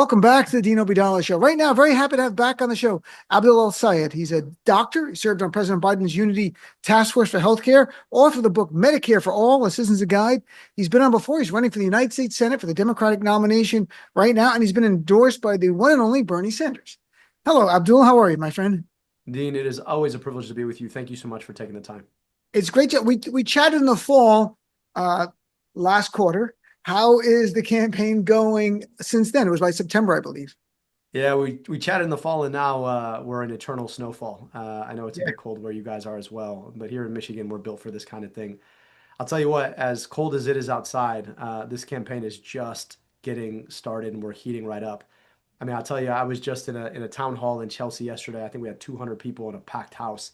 Welcome back to the Dean Obeidallah Show. Right now, very happy to have back on the show Abdul El-Sayed. He's a doctor. He served on President Biden's Unity Task Force for Healthcare, author of the book Medicare for All, A Citizen's Guide. He's been on before. He's running for the United States Senate for the Democratic nomination right now, and he's been endorsed by the one and only Bernie Sanders. Hello, Abdul. How are you, my friend? Dean, it is always a privilege to be with you. Thank you so much for taking the time. It's great. We chatted in the fall uh, last quarter. How is the campaign going since then? It was by September, I believe. Yeah, we chatted in the fall, and now we're in eternal snowfall. I know it's a Yeah. bit cold where you guys are as well, but here in Michigan, we're built for this kind of thing. I'll tell you what, as cold as it is outside, this campaign is just getting started, and we're heating right up. I mean, I'll tell you, I was just in a town hall in Chelsea yesterday. I think we had 200 people in a packed house,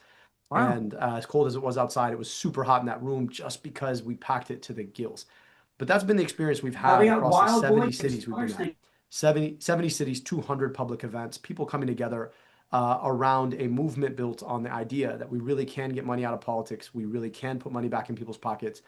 Wow. and as cold as it was outside, it was super hot in that room just because we packed it to the gills. But that's been the experience we've Are had they a across the wild 70 boy? cities we've been at. 70 cities, 200 public events, people coming together around a movement built on the idea that we really can get money out of politics. We really can put money back in people's pockets,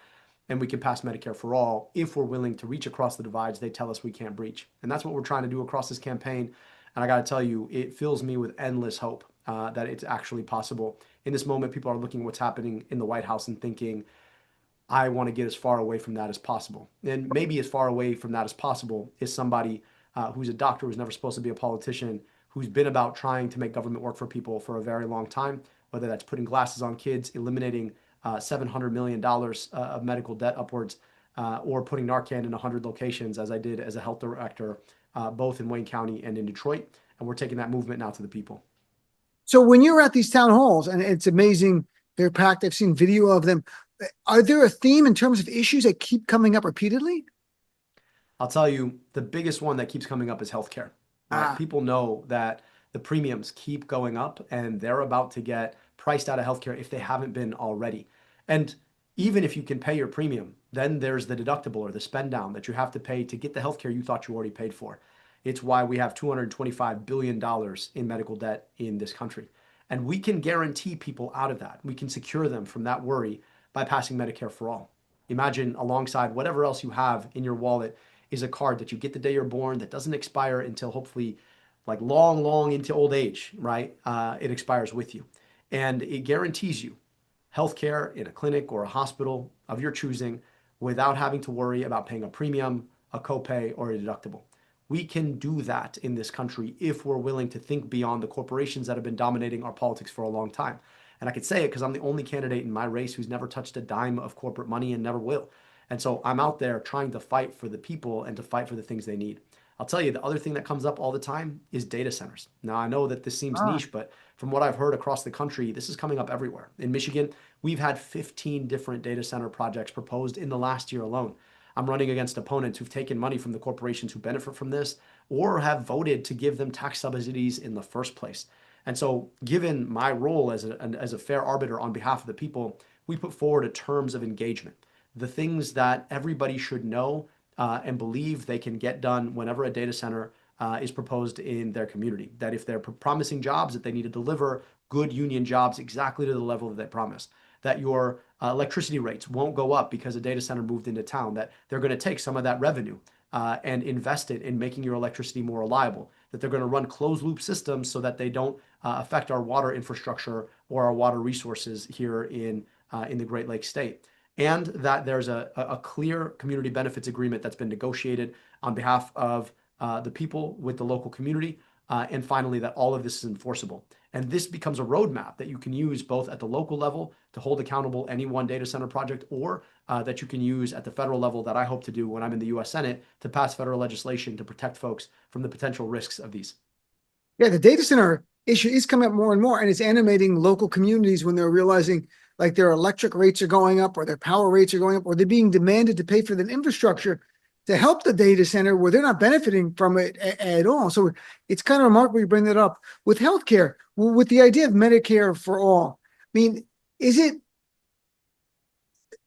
and we can pass Medicare for all if we're willing to reach across the divides they tell us we can't breach. And that's what we're trying to do across this campaign. And I got to tell you, it fills me with endless hope that it's actually possible. In this moment, people are looking at what's happening in the White House and thinking, I want to get as far away from that as possible. And maybe as far away from that as possible is somebody who's a doctor who's never supposed to be a politician, who's been about trying to make government work for people for a very long time, whether that's putting glasses on kids, eliminating $700 million of medical debt upwards, or putting Narcan in 100 locations, as I did as a health director, both in Wayne County and in Detroit. And we're taking that movement now to the people. So when you're at these town halls, and it's amazing, they're packed. I've seen video of them. Are there a theme in terms of issues that keep coming up repeatedly? I'll tell you, the biggest one that keeps coming up is healthcare. Right? Ah, People know that the premiums keep going up and they're about to get priced out of healthcare if they haven't been already. And even if you can pay your premium, then there's the deductible or the spend down that you have to pay to get the healthcare you thought you already paid for. It's why we have $225 billion in medical debt in this country. And we can guarantee people out of that. We can secure them from that worry by passing Medicare for all. Imagine alongside whatever else you have in your wallet is a card that you get the day you're born that doesn't expire until hopefully like long, long into old age, right? It expires with you. And it guarantees you healthcare in a clinic or a hospital of your choosing without having to worry about paying a premium, a copay, or a deductible. We can do that in this country if we're willing to think beyond the corporations that have been dominating our politics for a long time. And I could say it because I'm the only candidate in my race who's never touched a dime of corporate money and never will. And so I'm out there trying to fight for the people and to fight for the things they need. I'll tell you, the other thing that comes up all the time is data centers. Now, I know that this seems ah. niche, but from what I've heard across the country, this is coming up everywhere. In Michigan, we've had 15 different data center projects proposed in the last year alone. I'm running against opponents who've taken money from the corporations who benefit from this or have voted to give them tax subsidies in the first place. And so, given my role as a fair arbiter on behalf of the people, we put forward a terms of engagement, the things that everybody should know and believe they can get done whenever a data center is proposed in their community. That if they're promising jobs, that they need to deliver good union jobs exactly to the level that they promised. That your electricity rates won't go up because a data center moved into town. That they're going to take some of that revenue and invest it in making your electricity more reliable. That they're going to run closed loop systems so that they don't affect our water infrastructure or our water resources here in the Great Lakes state, and that there's a clear community benefits agreement that's been negotiated on behalf of the people with the local community. And finally, that all of this is enforceable. And this becomes a roadmap that you can use both at the local level to hold accountable any one data center project, or that you can use at the federal level that I hope to do when I'm in the US Senate to pass federal legislation to protect folks from the potential risks of these. Yeah, the data center issue is coming up more and more, and it's animating local communities when they're realizing like their electric rates are going up or their power rates are going up, or they're being demanded to pay for the infrastructure to help the data center where they're not benefiting from it at all. So it's kind of remarkable you bring that up. With healthcare, with the idea of Medicare for all. I mean, is it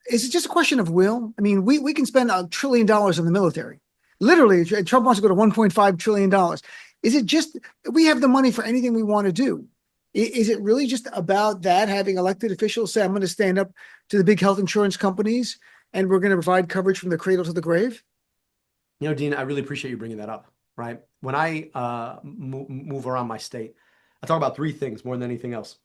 just a question of will? I mean, we can spend $1 trillion in the military. Literally, Trump wants to go to $1.5 trillion. Is it just we have the money for anything we want to do? Is it really just about that, having elected officials say, I'm going to stand up to the big health insurance companies and we're going to provide coverage from the cradle to the grave? You know, Dean, I really appreciate you bringing that up. right? When I move around my state, I talk about three things more than anything else: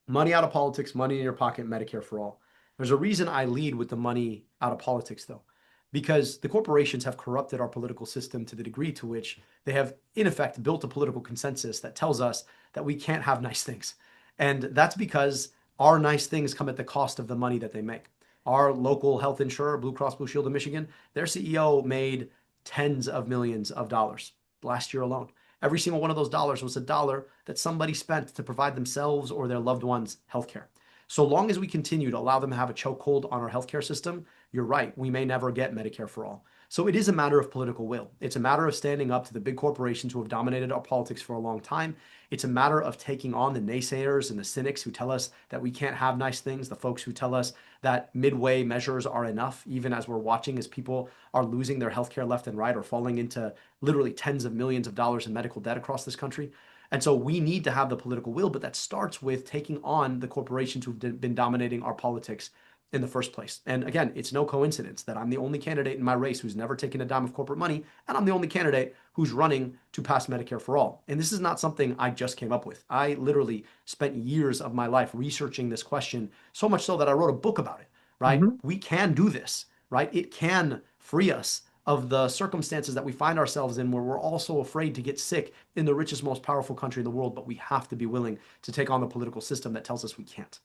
money out of politics, money in your pocket, Medicare for all. There's a reason I lead with the money out of politics, though, because the corporations have corrupted our political system to the degree to which they have, in effect, built a political consensus that tells us that we can't have nice things. And that's because our nice things come at the cost of the money that they make. Our local health insurer, Blue Cross Blue Shield of Michigan, their CEO made tens of millions of dollars last year alone. Every single one of those dollars was a dollar that somebody spent to provide themselves or their loved ones healthcare. So long as we continue to allow them to have a chokehold on our healthcare system, you're right, we may never get Medicare for all. So it is a matter of political will. It's a matter of standing up to the big corporations who have dominated our politics for a long time. It's a matter of taking on the naysayers and the cynics who tell us that we can't have nice things, the folks who tell us that midway measures are enough, even as we're watching as people are losing their healthcare left and right or falling into literally tens of millions of dollars in medical debt across this country. And so we need to have the political will, but that starts with taking on the corporations who've been dominating our politics in the first place. And again, it's no coincidence that I'm the only candidate in my race who's never taken a dime of corporate money, and I'm the only candidate who's running to pass Medicare for all. And this is not something I just came up with. I literally spent years of my life researching this question, so much so that I wrote a book about it, right? Mhm. We can do this, right? It can free us of the circumstances that we find ourselves in, where we're all so afraid to get sick in the richest, most powerful country in the world, but we have to be willing to take on the political system that tells us we can't.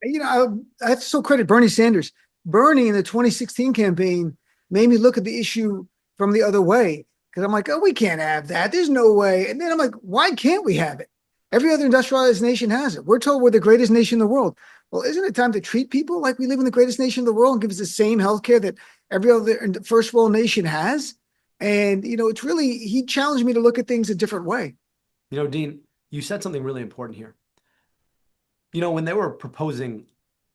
I have to still credit Bernie Sanders. Bernie in the 2016 campaign made me look at the issue from the other way, because I'm like, oh, we can't have that. There's no way. And then I'm like, why can't we have it? Every other industrialized nation has it. We're told we're the greatest nation in the world. Well, isn't it time to treat people like we live in the greatest nation in the world and give us the same healthcare that every other first world nation has? And, it's really, he challenged me to look at things a different way. Dean, you said something really important here. When they were proposing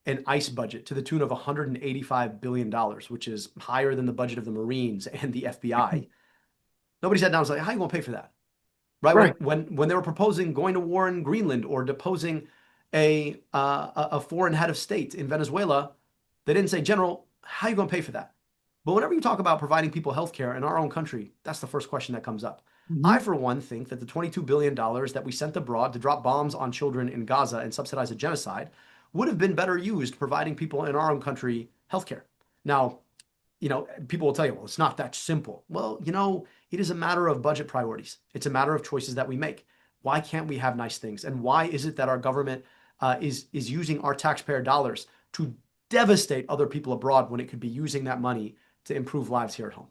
an ICE budget to the tune of $185 billion, which is higher than the budget of the Marines and the FBI, nobody sat down and was like, how are you going to pay for that? Right? Right. When they were proposing going to war in Greenland or deposing a foreign head of state in Venezuela, they didn't say, General, how are you going to pay for that? But whenever you talk about providing people health care in our own country, that's the first question that comes up. I, for one, think that the $22 billion that we sent abroad to drop bombs on children in Gaza and subsidize a genocide would have been better used providing people in our own country healthcare. Now, people will tell you, well, it's not that simple. Well, it is a matter of budget priorities. It's a matter of choices that we make. Why can't we have nice things? And why is it that our government is using our taxpayer dollars to devastate other people abroad when it could be using that money to improve lives here at home?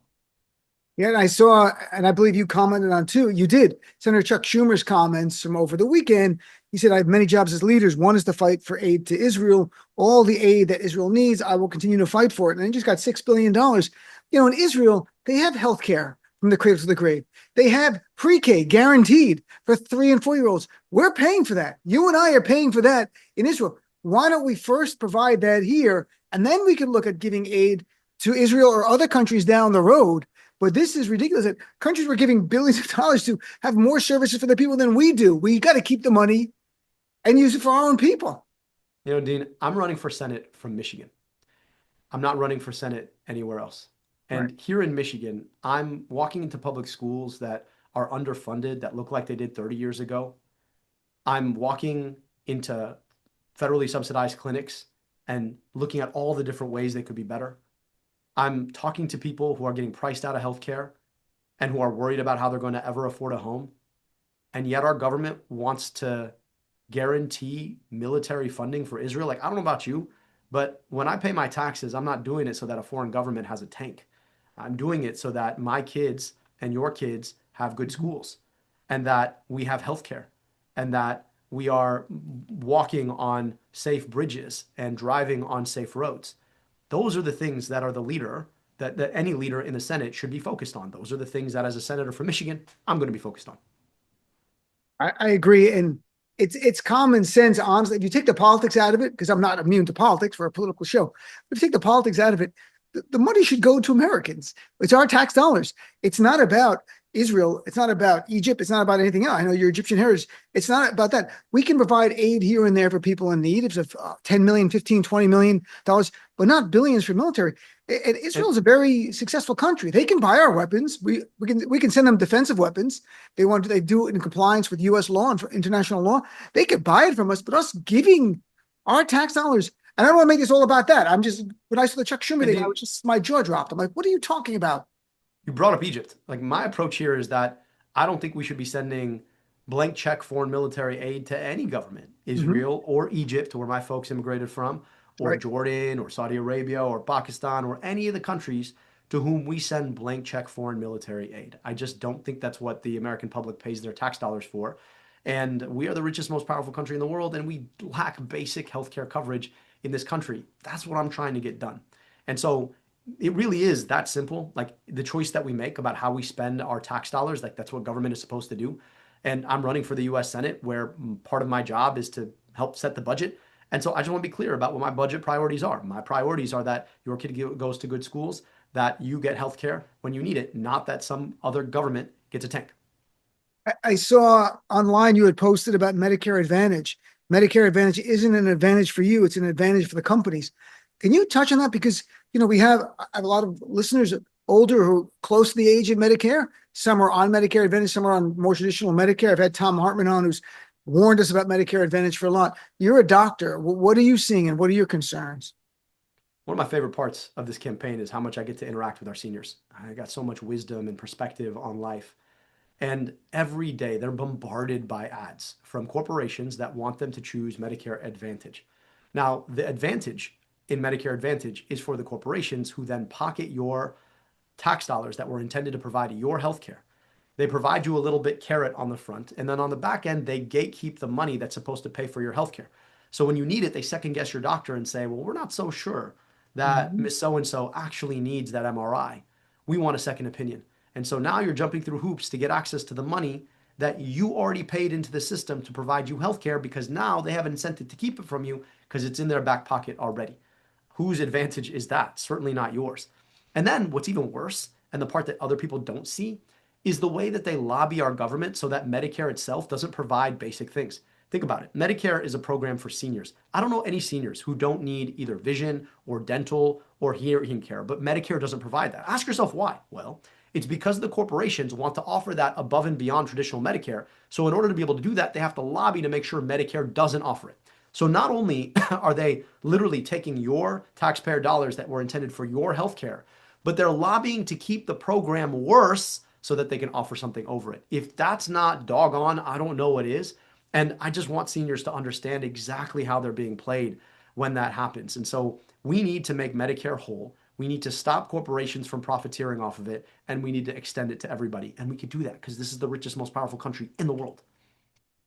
Yeah, and I saw, and I believe you commented on too, you did, Senator Chuck Schumer's comments from over the weekend. He said, I have many jobs as leaders. One is to fight for aid to Israel. All the aid that Israel needs, I will continue to fight for it. And they just got $6 billion. In Israel, they have health care from the cradle to the grave. They have pre-K guaranteed for 3 and 4-year-olds. We're paying for that. You and I are paying for that in Israel. Why don't we first provide that here? And then we can look at giving aid to Israel or other countries down the road. But this is ridiculous that countries were giving billions of dollars to have more services for their people than we do. We got to keep the money and use it for our own people. Dean, I'm running for Senate from Michigan. I'm not running for Senate anywhere else. And Right. here in Michigan, I'm walking into public schools that are underfunded, that look like they did 30 years ago. I'm walking into federally subsidized clinics and looking at all the different ways they could be better. I'm talking to people who are getting priced out of healthcare and who are worried about how they're going to ever afford a home. And yet our government wants to guarantee military funding for Israel. Like, I don't know about you, but when I pay my taxes, I'm not doing it so that a foreign government has a tank. I'm doing it so that my kids and your kids have good schools, and that we have healthcare, and that we are walking on safe bridges and driving on safe roads. Those are the things that are the leader, that any leader in the Senate should be focused on. Those are the things that, as a senator from Michigan, I'm going to be focused on. I agree. And it's common sense, honestly. If you take the politics out of it, because I'm not immune to politics for a political show, but if you take the politics out of it, the money should go to Americans. It's our tax dollars. It's not about Israel. It's not about Egypt. It's not about anything else. I know you're Egyptian heritage. It's not about that. We can provide aid here and there for people in need. It's of 10 million, 15, $20 million, but not billions for military. And Israel is a very successful country. They can buy our weapons. We can send them defensive weapons. They do it in compliance with U.S. law and international law. They could buy it from us, but us giving our tax dollars. And I don't want to make this all about that. When I saw the Chuck Schumer thing, my jaw dropped. I'm like, what are you talking about? You brought up Egypt. Like, my approach here is that I don't think we should be sending blank check foreign military aid to any government, Israel or Egypt, where my folks immigrated from, or Right. Jordan or Saudi Arabia or Pakistan or any of the countries to whom we send blank check foreign military aid. I just don't think that's what the American public pays their tax dollars for. And we are the richest, most powerful country in the world, and we lack basic healthcare coverage in this country. That's what I'm trying to get done. And so it really is that simple. Like, the choice that we make about how we spend our tax dollars, like, that's what government is supposed to do. And I'm running for the US Senate, where part of my job is to help set the budget. And so I just want to be clear about what my budget priorities are. My priorities are that your kid goes to good schools, that you get health care when you need it, not that some other government gets a tank. I saw online you had posted about Medicare Advantage. Medicare Advantage isn't an advantage for you, it's an advantage for the companies. Can you touch on that? Because, I have a lot of listeners older who are close to the age of Medicare. Some are on Medicare Advantage, some are on more traditional Medicare. I've had Tom Hartman on, who's warned us about Medicare Advantage for a lot. You're a doctor. What are you seeing and what are your concerns? One of my favorite parts of this campaign is how much I get to interact with our seniors. I got so much wisdom and perspective on life. And every day they're bombarded by ads from corporations that want them to choose Medicare Advantage. Now, the advantage in Medicare Advantage is for the corporations who then pocket your tax dollars that were intended to provide your health care. They provide you a little bit carrot on the front, and then on the back end, they gatekeep the money that's supposed to pay for your health care. So when you need it, they second guess your doctor and say, well, we're not so sure that Miss So-and-so actually needs that MRI. We want a second opinion. And so now you're jumping through hoops to get access to the money that you already paid into the system to provide you healthcare, because now they have an incentive to keep it from you because it's in their back pocket already. Whose advantage is that? Certainly not yours. And then what's even worse, and the part that other people don't see, is the way that they lobby our government so that Medicare itself doesn't provide basic things. Think about it. Medicare is a program for seniors. I don't know any seniors who don't need either vision or dental or hearing care, but Medicare doesn't provide that. Ask yourself why. Well, it's because the corporations want to offer that above and beyond traditional Medicare. So in order to be able to do that, they have to lobby to make sure Medicare doesn't offer it. So not only are they literally taking your taxpayer dollars that were intended for your healthcare, but they're lobbying to keep the program worse so that they can offer something over it. If that's not doggone, I don't know what is. And I just want seniors to understand exactly how they're being played when that happens. And so we need to make Medicare whole. We need to stop corporations from profiteering off of it, and we need to extend it to everybody. And we can do that because this is the richest, most powerful country in the world.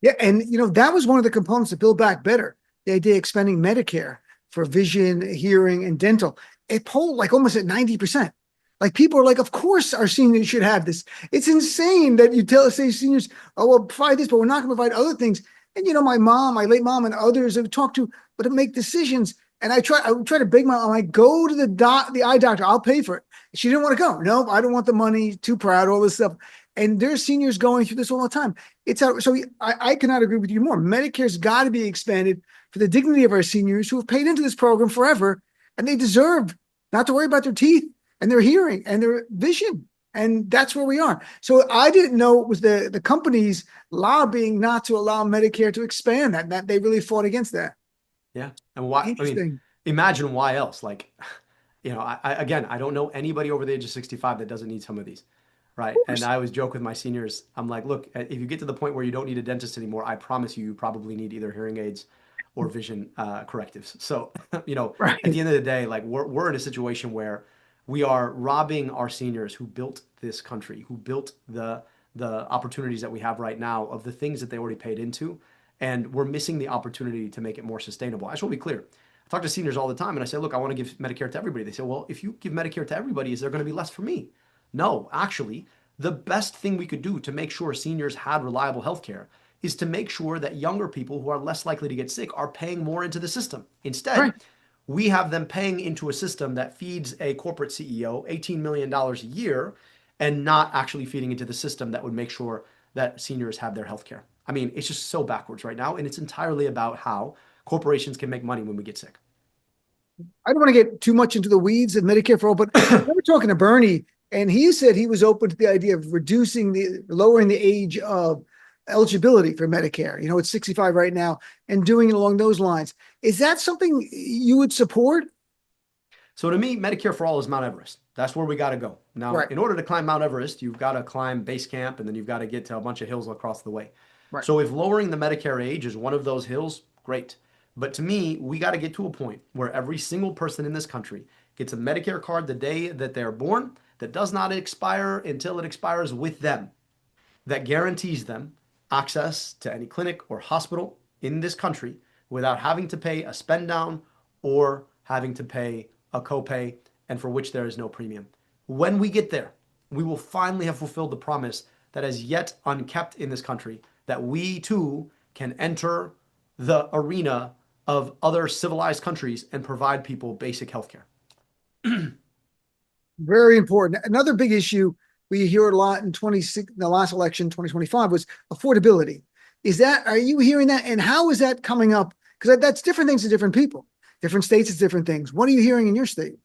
Yeah, and that was one of the components of Build Back Better, the idea of expanding Medicare for vision, hearing, and dental. It polled like almost at 90%. Like, people are like, of course our seniors should have this. It's insane that you say seniors, oh, we'll provide this, but we're not going to provide other things. And my late mom and others I've talked to, but to make decisions. And I would try to beg my mom, like, go to the eye doctor, I'll pay for it. She didn't want to go. No, I don't want the money, too proud, all this stuff. And there's seniors going through this all the time. I cannot agree with you more. Medicare's got to be expanded for the dignity of our seniors who have paid into this program forever, and they deserve not to worry about their teeth and their hearing and their vision. And that's where we are. So I didn't know it was the companies lobbying not to allow Medicare to expand that they really fought against that. Yeah. And why? I mean, imagine why else? Like, I don't know anybody over the age of 65 that doesn't need some of these. Right. And I always joke with my seniors. I'm like, look, if you get to the point where you don't need a dentist anymore, I promise you probably need either hearing aids or vision correctives. So, Right. at the end of the day, like, we're in a situation where we are robbing our seniors who built this country, who built the opportunities that we have right now, of the things that they already paid into. And we're missing the opportunity to make it more sustainable. I just want to be clear. I talk to seniors all the time and I say, look, I want to give Medicare to everybody. They say, well, if you give Medicare to everybody, is there going to be less for me? No, actually, the best thing we could do to make sure seniors had reliable health care is to make sure that younger people who are less likely to get sick are paying more into the system. Instead, Right. we have them paying into a system that feeds a corporate CEO $18 million a year, and not actually feeding into the system that would make sure that seniors have their health care. I mean, it's just so backwards right now, and it's entirely about how corporations can make money when we get sick. I don't want to get too much into the weeds of Medicare for all, but we were talking to Bernie, and he said he was open to the idea of lowering the age of eligibility for Medicare. You know, it's 65 right now, and doing it along those lines. Is that something you would support? So to me, Medicare for all is Mount Everest. That's where we got to go. Now, Right, in order to climb Mount Everest, you've got to climb base camp, and then you've got to get to a bunch of hills across the way. right. So if lowering the Medicare age is one of those hills, great. But to me, we got to get to a point where every single person in this country gets a Medicare card the day that they're born that does not expire until it expires with them, that guarantees them access to any clinic or hospital in this country without having to pay a spend down or having to pay a copay, and for which there is no premium. When we get there, we will finally have fulfilled the promise that is yet unkept in this country, that we too can enter the arena of other civilized countries and provide people basic health care. Very important. Another big issue we hear a lot in the last election, 2025, was affordability. Are you hearing that? And how is that coming up? Because that's different things to different people. Different states, it's different things. What are you hearing in your state?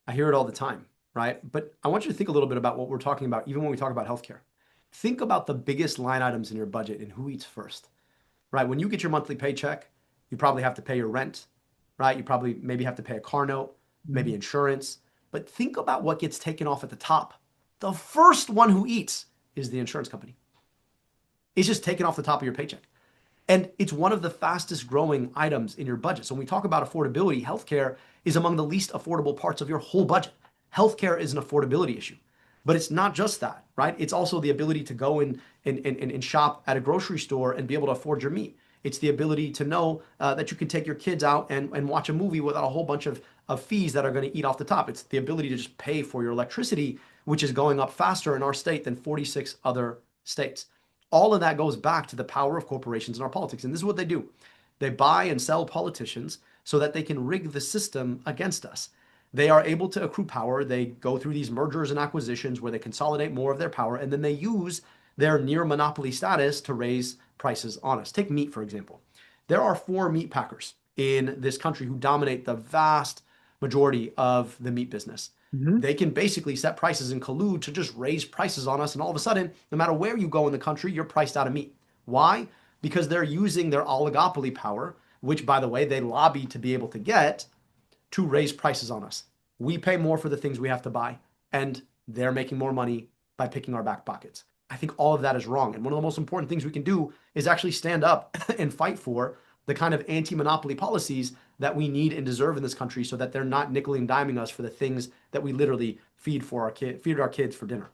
I hear it all the time, right? But I want you to think a little bit about what we're talking about, even when we talk about healthcare. Think about the biggest line items in your budget and who eats first, right? When you get your monthly paycheck, you probably have to pay your rent, right? You probably maybe have to pay a car note, maybe insurance. But think about what gets taken off at the top. The first one who eats is the insurance company. It's just taken off the top of your paycheck. And it's one of the fastest growing items in your budget. So when we talk about affordability, healthcare is among the least affordable parts of your whole budget. Healthcare is an affordability issue. But it's not just that, right? It's also the ability to go and shop at a grocery store and be able to afford your meat. It's the ability to know that you can take your kids out and watch a movie without a whole bunch of fees that are going to eat off the top. It's the ability to just pay for your electricity, which is going up faster in our state than 46 other states. All of that goes back to the power of corporations in our politics. And this is what they do. They buy and sell politicians so that they can rig the system against us. They are able to accrue power. They go through these mergers and acquisitions where they consolidate more of their power, and then they use their near monopoly status to raise prices on us. Take meat, for example. There are 4 meat packers in this country who dominate the vast majority of the meat business. Mm-hmm. They can basically set prices and collude to just raise prices on us. And all of a sudden, no matter where you go in the country, you're priced out of meat. Why? Because they're using their oligopoly power, which, by the way, they lobby to be able to get, to raise prices on us. We pay more for the things we have to buy, and they're making more money by picking our back pockets. I think all of that is wrong. And one of the most important things we can do is actually stand up and fight for the kind of anti-monopoly policies that we need and deserve in this country, so that they're not nickel and diming us for the things that we literally feed our kids for dinner.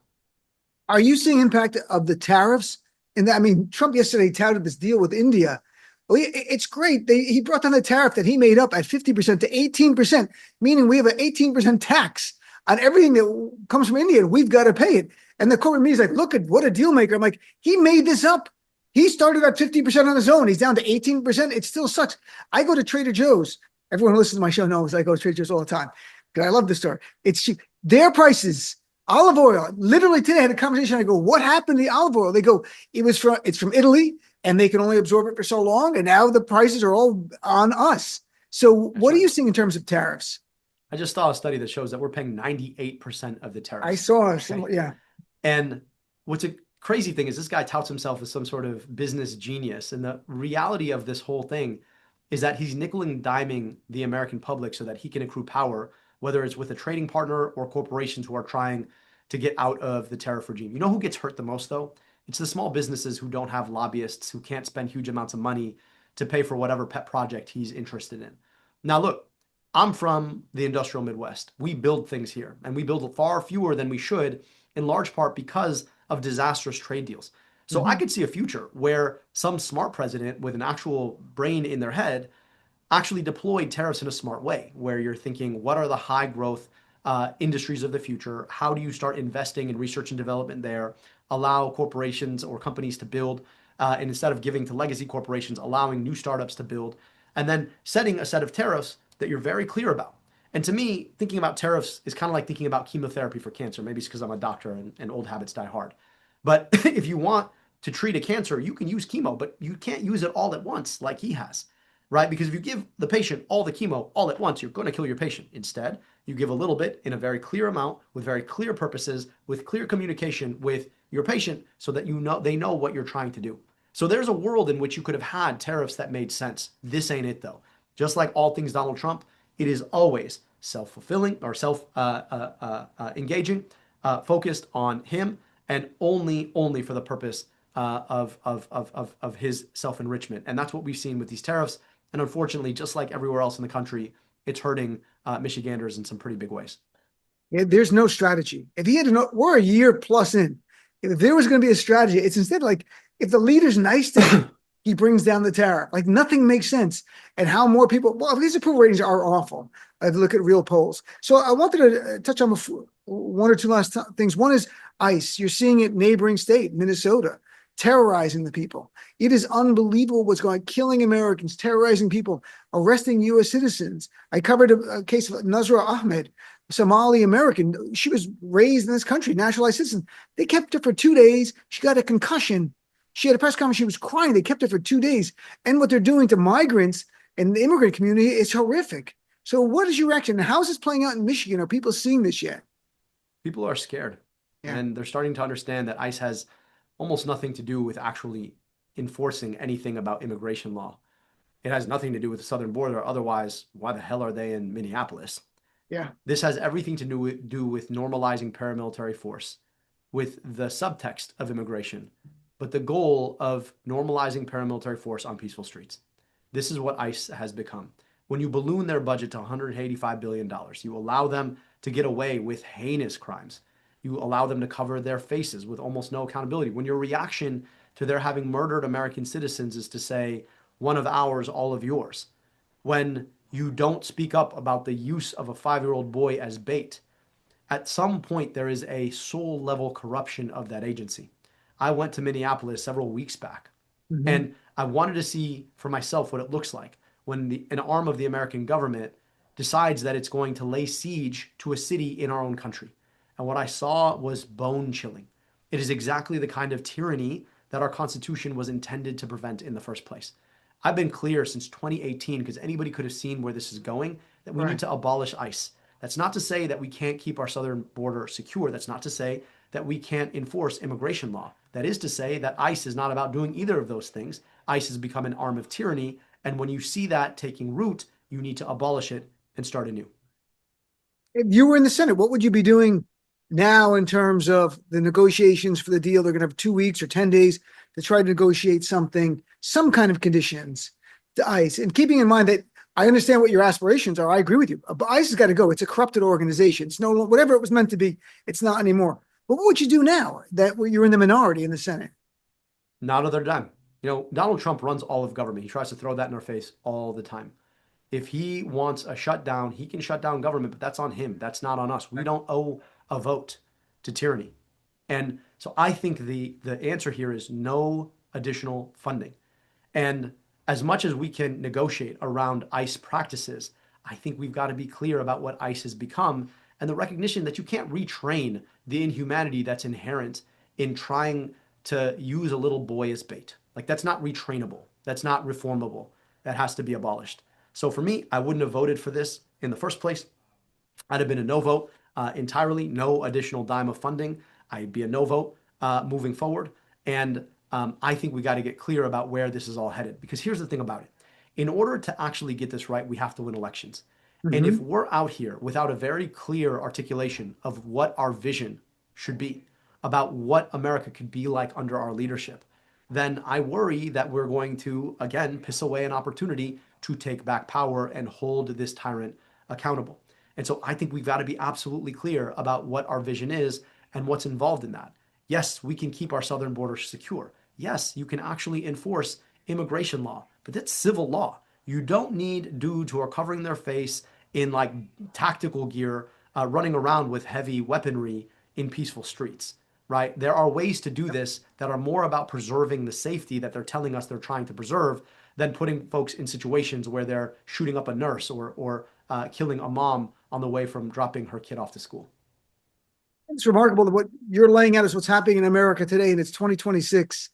Are you seeing impact of the tariffs? And I mean, Trump yesterday touted this deal with India. Well, it's great. He brought down the tariff that he made up at 50% to 18%, meaning we have an 18% tax on everything that comes from India, and we've got to pay it. And the corporate media is like, look at what a deal maker. I'm like, he made this up. He started at 50% on his own. He's down to 18%. It still sucks. I go to Trader Joe's. Everyone who listens to my show knows I go to Trader Joe's all the time because I love the store. It's cheap. Their prices, olive oil. Literally today I had a conversation. I go, what happened to the olive oil? They go, it's from Italy, and they can only absorb it for so long. And now the prices are all on us. So what are you seeing in terms of tariffs? I just saw a study that shows that we're paying 98% of the tariffs. I saw, Okay. yeah. And what's a crazy thing is this guy touts himself as some sort of business genius. And the reality of this whole thing is that he's nickel and diming the American public so that he can accrue power, whether it's with a trading partner or corporations who are trying to get out of the tariff regime. You know who gets hurt the most, though? It's the small businesses who don't have lobbyists, who can't spend huge amounts of money to pay for whatever pet project he's interested in. Now, look, I'm from the industrial Midwest. We build things here, and we build far fewer than we should, in large part because of disastrous trade deals. So I could see a future where some smart president with an actual brain in their head actually deployed tariffs in a smart way, where you're thinking, what are the high growth industries of the future? How do you start investing in research and development there? Allow corporations or companies to build, and instead of giving to legacy corporations, allowing new startups to build, and then setting a set of tariffs that you're very clear about. And to me, thinking about tariffs is kind of like thinking about chemotherapy for cancer. Maybe it's because I'm a doctor and old habits die hard. But if you want to treat a cancer, you can use chemo, but you can't use it all at once like he has, right? Because if you give the patient all the chemo all at once, you're going to kill your patient. Instead, you give a little bit in a very clear amount with very clear purposes, with clear communication with your patient so that they know what you're trying to do. So there's a world in which you could have had tariffs that made sense. This ain't it though. Just like all things Donald Trump, it is always self-fulfilling or self-engaging, focused on him, and only for the purpose of his self-enrichment. And that's what we've seen with these tariffs. And unfortunately, just like everywhere else in the country, it's hurting Michiganders in some pretty big ways. Yeah, there's no strategy. If he had to know, we're a year plus in. If there was going to be a strategy, it's instead like if the leader's nice to him, he brings down the tariff. Like nothing makes sense. And how more people, well, these approval ratings are awful. I've looked at real polls. So I wanted to touch on one or two last things. One is ICE. You're seeing it neighboring state, Minnesota, terrorizing the people. It is unbelievable what's going on, killing Americans, terrorizing people, arresting U.S. citizens. I covered a case of Nazra Ahmed, Somali American. She was raised in this country, naturalized citizen. They kept her for 2 days. She got a concussion. She had a press conference. She was crying. They kept her for 2 days. And what they're doing to migrants and the immigrant community is horrific. So what is your reaction? How is this playing out in Michigan? Are people seeing this yet? People are scared. Yeah. And they're starting to understand that ICE has almost nothing to do with actually enforcing anything about immigration law. It has nothing to do with the southern border. Otherwise, why the hell are they in Minneapolis? Yeah. This has everything to do with normalizing paramilitary force, with the subtext of immigration, but the goal of normalizing paramilitary force on peaceful streets. This is what ICE has become. When you balloon their budget to $185 billion, you allow them to get away with heinous crimes. You allow them to cover their faces with almost no accountability. When your reaction to their having murdered American citizens is to say, one of ours, all of yours. When you don't speak up about the use of a 5-year-old boy as bait, at some point there is a soul level corruption of that agency. I went to Minneapolis several weeks back, and I wanted to see for myself what it looks like when an arm of the American government decides that it's going to lay siege to a city in our own country. And what I saw was bone chilling. It is exactly the kind of tyranny that our Constitution was intended to prevent in the first place. I've been clear since 2018, because anybody could have seen where this is going, that we need to abolish ICE. That's not to say that we can't keep our southern border secure. That's not to say that we can't enforce immigration law. That is to say that ICE is not about doing either of those things. ICE has become an arm of tyranny. And when you see that taking root, you need to abolish it and start anew. If you were in the Senate, what would you be doing now in terms of the negotiations for the deal? They're going to have 2 weeks or 10 days to try to negotiate something, some kind of conditions to ICE. And keeping in mind that I understand what your aspirations are. I agree with you. But ICE has got to go. It's a corrupted organization. It's no, whatever it was meant to be, it's not anymore. But what would you do now that you're in the minority in the Senate? Not another dime. You know, Donald Trump runs all of government. He tries to throw that in our face all the time. If he wants a shutdown, he can shut down government, but that's on him. That's not on us. We don't owe a vote to tyranny. And so I think the answer here is no additional funding. And as much as we can negotiate around ICE practices, I think we've got to be clear about what ICE has become and the recognition that you can't retrain the inhumanity that's inherent in trying to use a little boy as bait. Like that's not retrainable. That's not reformable. That has to be abolished. So for me, I wouldn't have voted for this in the first place. I'd have been a no vote entirely, no additional dime of funding. I'd be a no vote moving forward. And I think we got to get clear about where this is all headed. Because here's the thing about it. In order to actually get this right, we have to win elections. And if we're out here without a very clear articulation of what our vision should be, about what America could be like under our leadership, then I worry that we're going to, again, piss away an opportunity to take back power and hold this tyrant accountable. And so I think we've got to be absolutely clear about what our vision is and what's involved in that. Yes, we can keep our southern border secure. Yes, you can actually enforce immigration law, but that's civil law. You don't need dudes who are covering their face in like tactical gear, running around with heavy weaponry in peaceful streets, right? There are ways to do this that are more about preserving the safety that they're telling us they're trying to preserve than putting folks in situations where they're shooting up a nurse or killing a mom on the way from dropping her kid off to school. It's remarkable that what you're laying out is what's happening in America today, and it's 2026,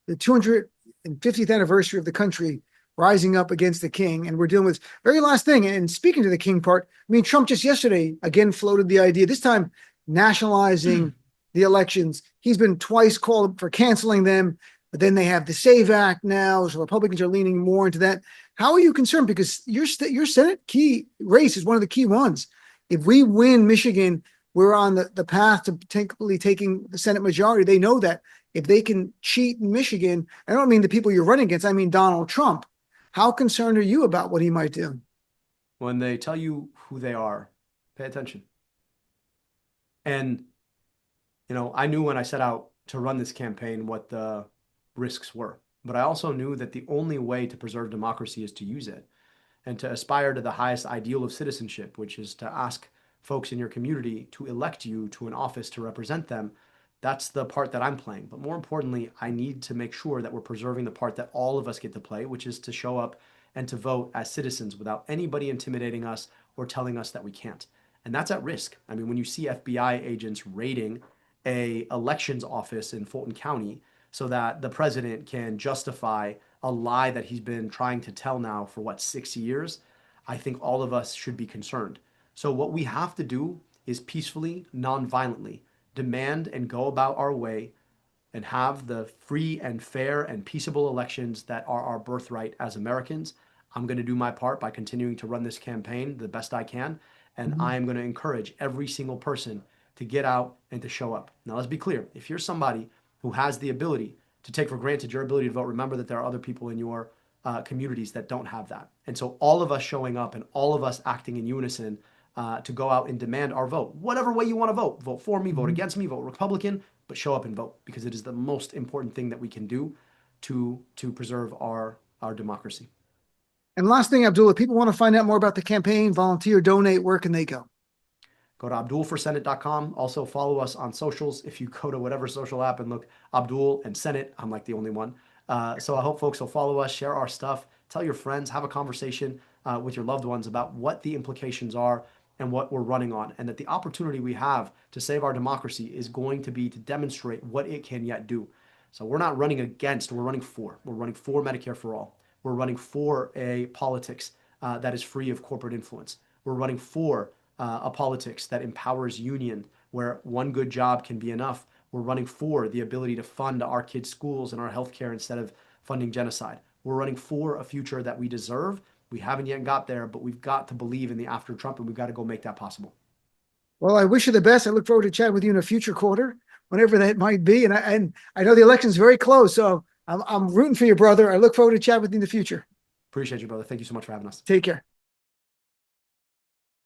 the 250th anniversary of the country rising up against the king. And we're dealing with very last thing. And speaking to the king part, I mean, Trump just yesterday again floated the idea, this time nationalizing the elections. He's been twice called for canceling them, but then they have the SAVE Act now. So Republicans are leaning more into that. How are you concerned? Because your Senate key race is one of the key ones. If we win Michigan, we're on the path to potentially taking the Senate majority. They know that if they can cheat in Michigan, I don't mean the people you're running against, I mean Donald Trump. How concerned are you about what he might do? When they tell you who they are, pay attention. And, you know, I knew when I set out to run this campaign what the risks were, but I also knew that the only way to preserve democracy is to use it and to aspire to the highest ideal of citizenship, which is to ask folks in your community to elect you to an office to represent them. That's the part that I'm playing. But more importantly, I need to make sure that we're preserving the part that all of us get to play, which is to show up and to vote as citizens without anybody intimidating us or telling us that we can't. And that's at risk. I mean, when you see FBI agents raiding a elections office in Fulton County so that the president can justify a lie that he's been trying to tell now for 6 years, I think all of us should be concerned. So what we have to do is peacefully, non-violently demand and go about our way and have the free and fair and peaceable elections that are our birthright as Americans. I'm going to do my part by continuing to run this campaign the best I can. And I am going to encourage every single person to get out and to show up. Now, let's be clear. If you're somebody who has the ability to take for granted your ability to vote, remember that there are other people in your communities that don't have that. And so all of us showing up and all of us acting in unison to go out and demand our vote, whatever way you want to vote. Vote for me, vote against me, vote Republican, but show up and vote, because it is the most important thing that we can do to preserve our democracy. And last thing, Abdul, if people want to find out more about the campaign, volunteer, donate, where can they go? Go to abdulforsenate.com. Also follow us on socials. If you go to whatever social app and look Abdul and Senate, I'm like the only one. So I hope folks will follow us, share our stuff, tell your friends, have a conversation with your loved ones about what the implications are and what we're running on, and that the opportunity we have to save our democracy is going to be to demonstrate what it can yet do. So we're not running against, we're running for. We're running for Medicare for all. We're running for a politics that is free of corporate influence. We're running for a politics that empowers union, where one good job can be enough. We're running for the ability to fund our kids' schools and our healthcare instead of funding genocide. We're running for a future that we deserve. We haven't yet got there, but we've got to believe in the after Trump, and we've got to go make that possible. Well, I wish you the best. I look forward to chatting with you in a future quarter, whenever that might be. And I know the election's very close, so I'm rooting for you, brother. I look forward to chatting with you in the future. Appreciate you, brother. Thank you so much for having us. Take care.